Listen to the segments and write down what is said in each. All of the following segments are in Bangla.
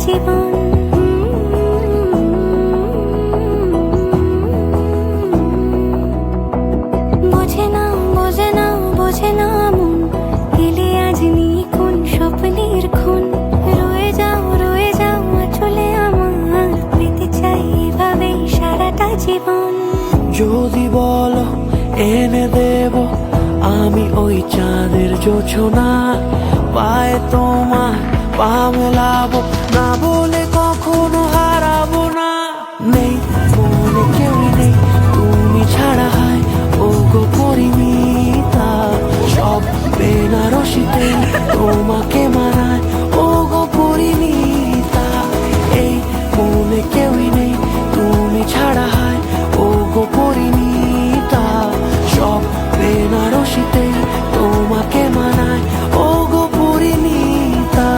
জীবন। বোঝে না বোঝে না বোঝে না মন, এলে আজ নিখুন স্বপ্নের খুন। রয়ে যাও চলে আমার, পেতে চাই এভাবেই সারাটা জীবন। যদি বলো এনে দেব আমি ওই চাঁদের জোছনা, পায়ে তোমার পা মেলাবো, না বলে কখনো হারাবো না। নেই মনে কেউই নেই তুমি ছাড়া, হয় ও গো পরিমিতা। সব বেনারসিতে তোমাকে মানায় ও গো পরিমিতা। এই মনে কেউই নেই তুমি ছাড়া, হয় ও গো পরিমিতা। সব বেনারসিতে তোমাকে মানায় ও গো পরিমিতা।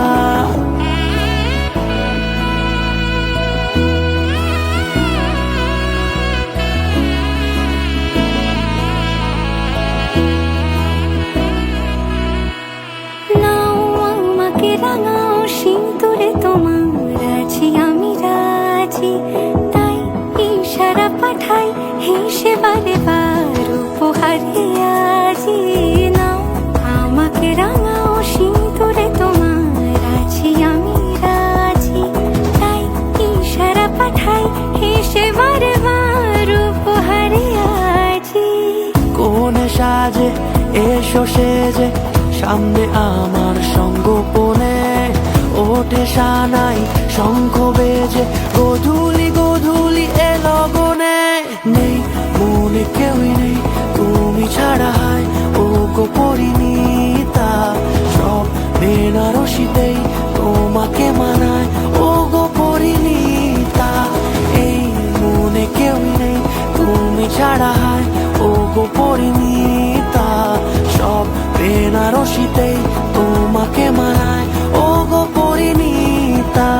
নাও আমাকে রাঙাও সিঁদুরে তোমার, আছি আমি রাজি। তাই ইশারা পাঠাই হেসে বারে বার উপহারে আজি। নাও আমাকে রাঙাও সিঁদুরে তোমার, আছি আমি রাজি। তাই ইশারা পাঠাই হেসে বারে বার উপহারে আজি। কোন সাজে এসো সেজে সামনে আমার সঙ্গোপনে, ওঠে সানাই শঙ্খ বেজে গধূলি গধূলি এ লগনে। নেই মনে কেউই নেই তুমি ছাড়া, হয় ও গো পরিমিতা। সব বেনারসিতেই তোমাকে মানায় ও গো পরিমিতা। এই মনে কেউই নেই তুমি ছাড়া, হয় ও গো পরিমিতা। সব বেনারসিতেই তোমাকে মানায় ও গো পরিমিতা।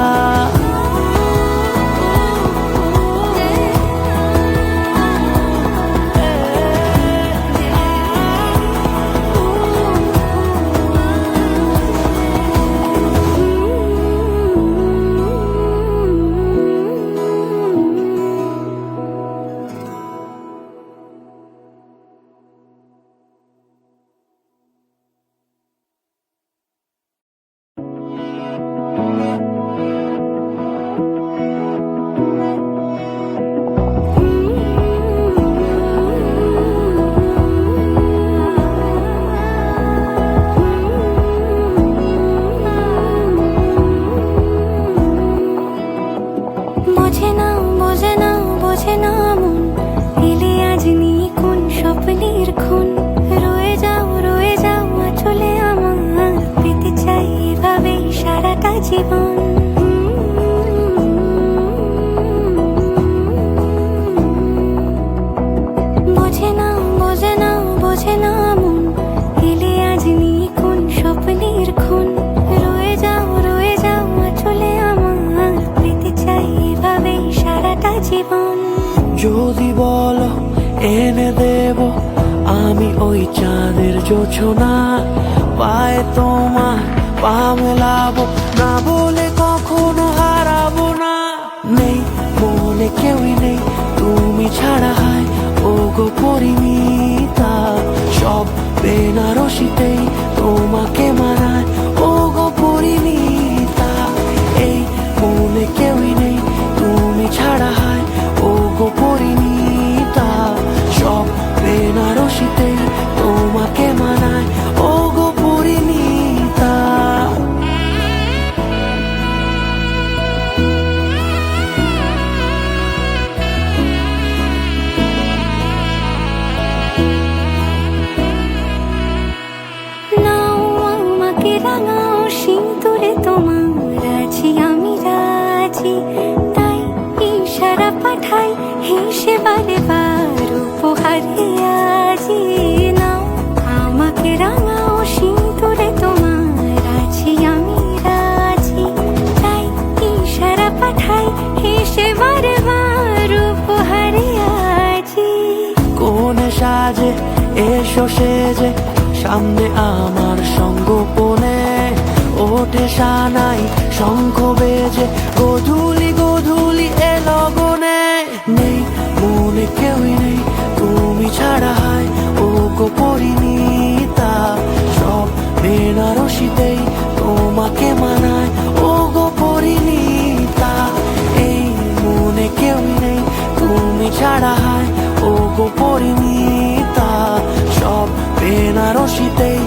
বোঝে না বোঝে না বোঝে না মন, এলে আজ নিখুন স্বপ্নের খুন। রয়ে যাও চলে আমার, পেতে চাই এভাবেই সারাটা জীবন। বোঝে না বোঝে না বোঝে না মন, এলে আজ নিখুন স্বপ্নের খুন। রয়ে যাও চলে আমার, পেতে চাই এভাবেই সারাটা জীবন। যদি বলো এনে দেব আমি ওই চাঁদের জোছনা, পায়ে তোমার পা মেলাবো, না বলে কখনো হারাবো না। নেই মনে কেউই নেই তুমি ছাড়া, হয় ও গো পরিমিতা। সব বেনারসিতেই তোমাকে মানায় ও গো পরিমিতা। এই মনে কেউই নেই তুমি ছাড়া, হয় ও গো পরিমিতা। সব বেনারসিতেই তোমাকে মানায় ও গো পরিমিতা। নাও আমাকে রাঙাও সিঁদুরে তোমার, আছি আমি রাজি। তাই ইশারা পাঠাই হেসে বারে বার উপহারে আজি। নাও আমাকে রাঙাও সিঁদুরে তোমার, আছি আমি রাজি। তাই ইশারা পাঠাই হেসে বারে বার উপহারে আজি। কোন সাজে এসো সেজে সামনে আমার সঙ্গোপনে, ওঠে সানাই শঙ্খ বেজে গধূলি গধূলি এ লগনে নেই মনে কেউই নেই তুমি ছাড়া হয় ও গো পরিণীতা সব বেনারসিতেই তোমাকে মানায় ও গো পরিণীতা এই মনে কেউই নেই তুমি ছাড়া হয় ও গো পরিণীতা সব বেনারসিতেই